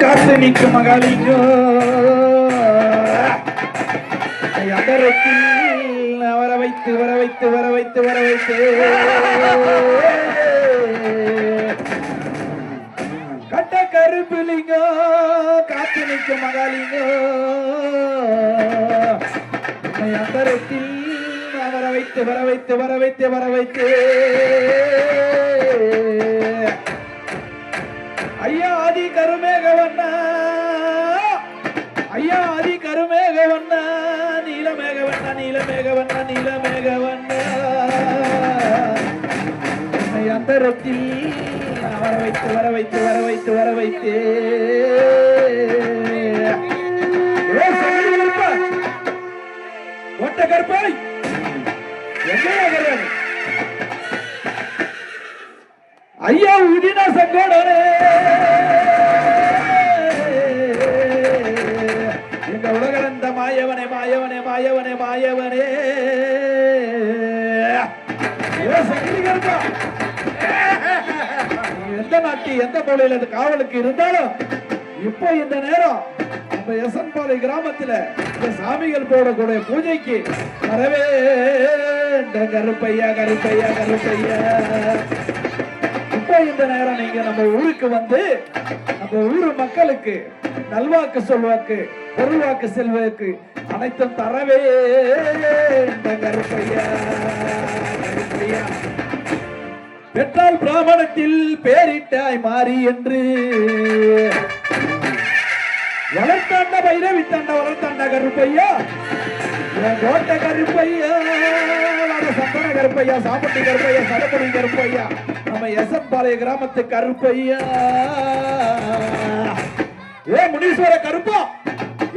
காத்து நிற்கும் மகாலிங்கோ அகரத்தில் வர வைத்து வர வைத்து வர வைத்து வர வைத்து கட்ட கருப்புலிங்கோ காத்து நிற்கும் மகாலிங்கோ அகரத்தில் வர வைத்து வர வைத்து வர வைத்து வர வைத்து ஐயா ஆதி கருமேகவண்ணா ஐயா ஆதி கருமேகவண்ணா நீலமேகவண்ணா நீலமேகவண்ணா நீலமேகவண்ணா அந்தரத்தில் வர வைத்து வர வைத்து வர வைத்து வர வைத்து ஒட்ட கற்பாய் ஐயா உதின சங்கோடனே எங்க உலகளந்த மாயவனே மாயவனே மாயவனே மாயவனே எந்த நாட்டி எந்த மூலையில காவலுக்கு இருந்தாலும் இப்போ இந்த நேரம் நம்ம எசன்பாலை கிராமத்துல இந்த சாமிகள் போடக்கூடிய பூஜைக்கு வரவே கருப்பையா கருப்பையா கருப்பையா. இப்போ இந்த நேரம் நீங்க நம்ம ஊருக்கு வந்து நம்ம ஊர் மக்களுக்கு நல்வாக்கு சொல்வாக்கு பொருள்வாக்கு செல்வாக்கு அனைத்தும் தரவே கருப்பையா கருப்பையா. பெற்றால் பிராமணத்தில் பேரிட்டாய் மாறி என்று வளர்த்தாண்ட பைரவி தாண்ட வளர்த்தாண்ட கருப்பையா கோட்டை கருப்பையா சந்தன கருப்பையா சாப்பட்டி கருப்பையா சடப்படி கருப்பையா நம்ம எசன்பாளைய கிராமத்து கருப்பையா. ஏ முனீஸ்வர கருப்பா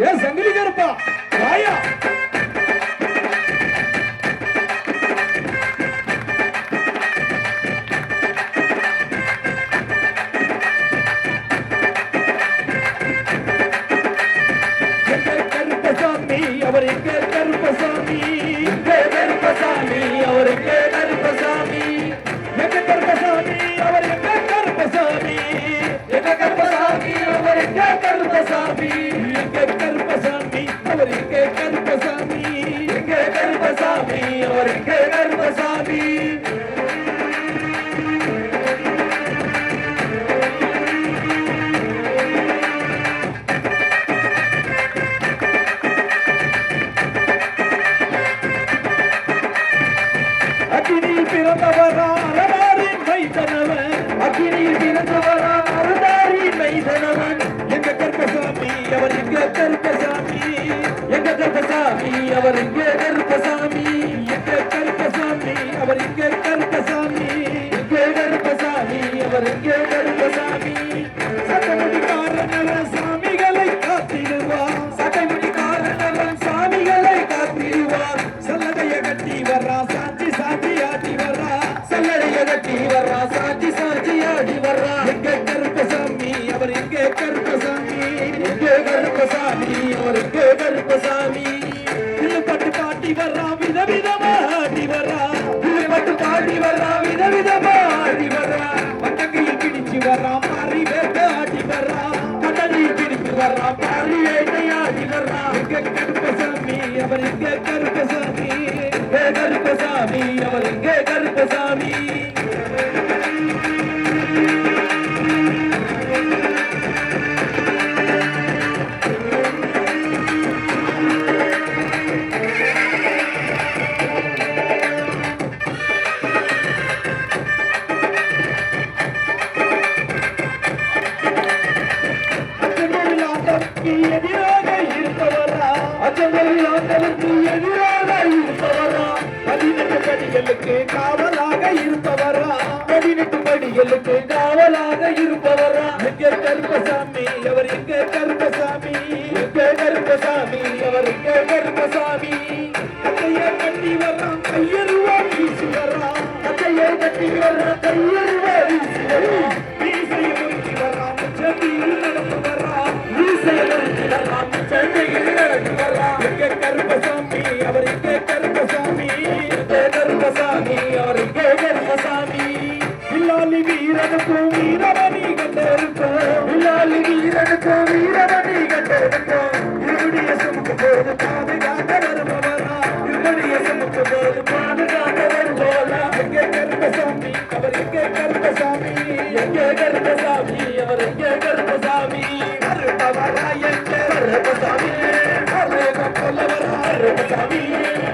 ஏ சங்கிலி கருப்பா வாயா. அவர் எங்க கருப்பசாமி கருப்பசாமி அவர் எங்க கருப்பசாமி எங்க கருப்பசாமி அவர் எங்க கருப்பசாமி எங்க கருப்பசாமி அவர் எங்க கருப்பசாமி எங்க கருப்பசாமி அவர் எங்க கருப்பசாமி எங்க கருப்பசாமி அவர் எங்க கருப்பசாமி. அக்கினியில் பிறந்தவரா அறதாரின் மைதனவன் அக்கினியில் பிறந்தவரா அறதாரின் மைதனவன் எங்க கருப்பசாமி அவர் எங்க கருப்பசாமி எங்க கருப்பசாமி அவர் எங்க கருப்பசாமி எங்க கருப்பசாமி அவர் எங்க கருப்பசாமி எங்க கருப்பசாமி அவர் எங்க கருப்பசாமி. சட்டமுடிக்காரன் சாமிகளை காத்திடுவார் சட்டமுடிக்காரன் சாமிகளை காத்திடுவார் சல்லடைய கட்டி வர்றா சாட்சி சாட்சி ஆடி வர்றா சல்லடைய கட்டி வர்றா சாட்சி சாட்சி ஆடி வர்றா எங்க கருப்பசாமி அவர் எங்க கருப்பசாமி எங்க கருப்பசாமி அவர் எங்க கருப்பசாமி. பட்டு பாட்டி வர்றா விதவிதமா ஆடி வர்றா பட்டு பாட்டி வர்றா விதவிதமா ஆடி வர்றா பட்டங்கையில் பிடிச்சு வர்றா மாறி வேட்ட ஆடி வர்றா கடலில் பிடிச்சு வர்றா மாறி வேட்டை ஆடி வர்றா எங்க கருப்பசாமி அவர் எங்க கருப்பசாமி கருப்பசாமி அவர் எங்க கருப்பசாமி. எதிராக இருப்பவரா அச்சங்களில் ஆண்டவருக்கு எதிராக இருப்பவரா 18 படிகளுக்கு காவலாக இருப்பவரா 18 படிகளுக்கு காவலாக இருப்பவரா எங்க கருப்பசாமி அவர் எங்க கருப்பசாமி எங்க கருப்பசாமி அவர் எங்க கருப்பசாமி. கட்டையை கட்டி வர்றான் கையருவா வீசி வர்றான் கட்டையை கட்டி வர்றான் கையருவா வீசி வர்றான் வீசையை முறுக்கி வர்றான் செடியில் நடந்து வர்றான் வீசையை முறுக்கி வர்றான் செடியில் நடந்து வர்றான் எங்க கருப்பசாமி அவர் எங்க கருப்பசாமி எங்க கருப்பசாமி அவர் எங்க கருப்பசாமி. வில்லாலி வீரனுக்கும் வீரமணி கண்டருக்கும் வில்லாலி வீரனுக்கும் கட்டெடுக்கும் வீரமணி கட்டெடுக்கும் இருமுடிய சுமக்கும் போது பாதுகாக்க வருபவரா இருமுடிய சுமக்கும் போது பாதுகாக்க வருபவரா எங்கே கருப்பசாமி அவர் எங்கே கருப்பசாமி எங்கே கருப்பசாமி அவர் எங்கே கருப்பசாமி கருப்பவரா எங்கே கருப்பசாமி கருப்ப கொல்லவரா கருப்பசாமி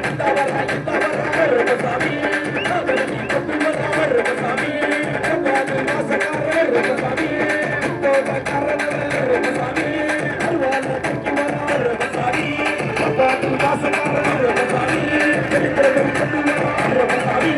இந்தவரா இந்தவரா கருப்பசாமி கருப்பி கொட்டுவரா கருப்பசாமி கருப்பாது வாசக்கார கருப்பசாமி கோபக்காரன் கருப்பசாமி அருவால தூக்கி வரா கருப்பசாமி கருப்பாது வாசக்கார கருப்பசாமி கருப்பி கொட்டுவரா கருப்பசாமி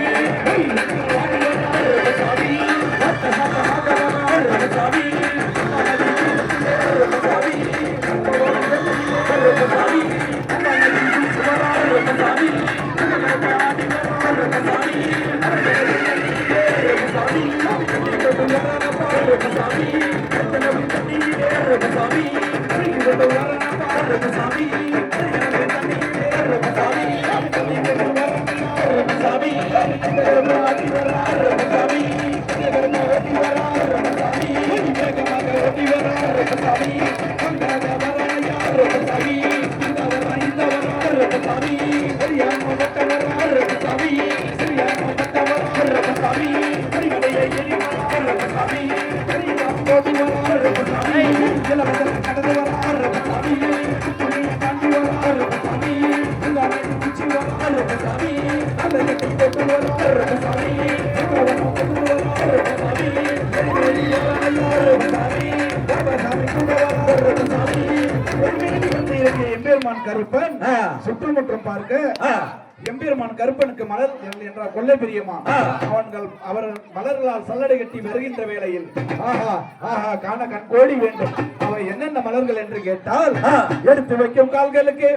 எம்பெருமான் கருப்பன் சுற்றுமுற்றம் பார்க்க எம்பெருமான் கருப்பனுக்கு மலர் என்ற கொள்ளை பிரியமா அவர் மலர்களால் சல்லடை கட்டி வருகின்ற வேளையில் ஆஹா ஆஹா காண கண் கோடி வேண்டும் அவை என்னென்ன மலர்கள் என்று கேட்டால் எடுத்து வைக்கும் கால்களுக்கு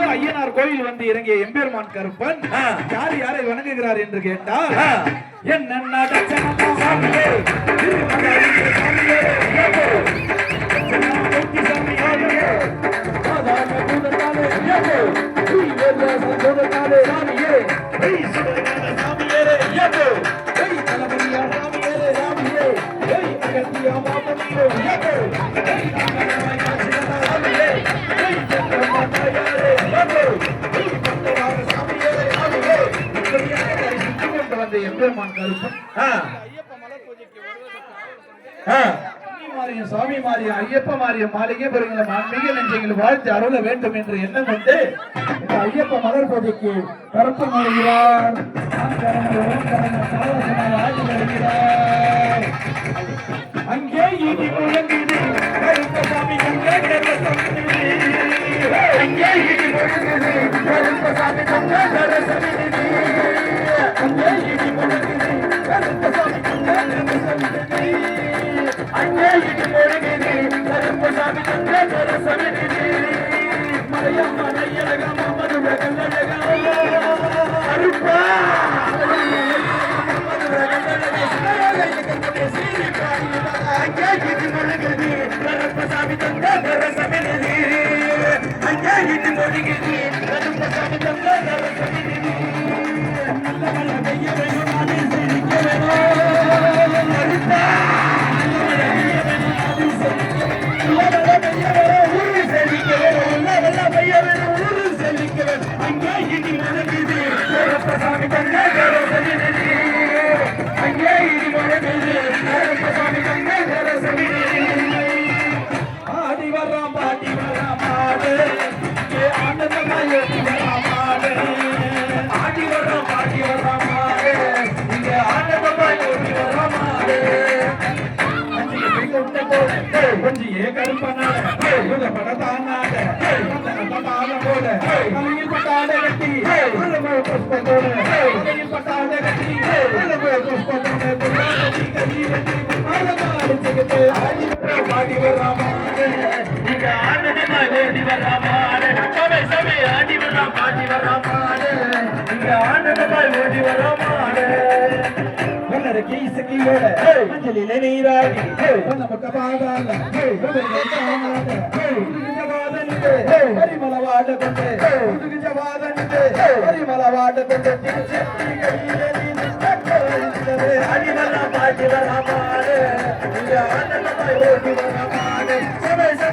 ஐயனார் கோயில் வந்து இறங்கிய எம்பெருமான் கருப்பன் யார் யாரை வணங்குகிறார் என்று கேட்டால் என்ன எம்பெருமான் கருப்பன் சுவாமி மாறிய ஐயப்ப மாறிய மாளிகை பெறுகிற மாண்புமிகு நெஞ்சங்கள் வாழ்த்து அருள வேண்டும் என்று எண்ணம் கொண்டு இந்த ஐயப்ப மலர் பூஜைக்கு கருப்பன் வருகிறார். அங்கே இடி முழங்குது கருப்பசாமி அங்கே இடி முழங்குது கருப்பசாமி அங்கே இடி முழங்குது கருப்பசாமி அங்கே இடி முழங்குது கருப்பசாமி மலையம்மா நையழகம்மா மதுரை கல்லழகா கருப்பா அங்கே இடி முழங்குது கருப்பசாமி அங்கே இடி முழங்குது கருப்பசாமி ஆடி வர்றான் பாட்டி வர்றான் மாடு ஆனந்தமாய் ஆடி வர்றான் பாட்டி வர்றான் மாடு இங்க ஆனந்தமாய் ஓடி வர்றான் மாடு கொஞ்சம் ஏ கருப்பனாட படத்தானாட போட பட்டாட அலமோ புஷ்பத்தோட கையில் பட்டாத கட்டி அலமோ புஷ்பத்தோட குண்டாடி கட்டி அலமோ அடிச்சுக்கிட்டு ஆடி வர்றாமாடு இங்க ஆண்டமா ஓடி வர்றாமாடு சபை சபை ஆடி வர்றா பாடி வர்றாமாடு இங்க ஆண்டமா ஓடி வர்றாமாடு கீசக்கியோட மஞ்சளிலே நீராடி நமக்கு பாடால பரிமளவாட கொண்டு பரிமளவாட கொண்டு அடிவரா பாட்டி வராமாடு இங்க ஆனந்தமாய் ஓடி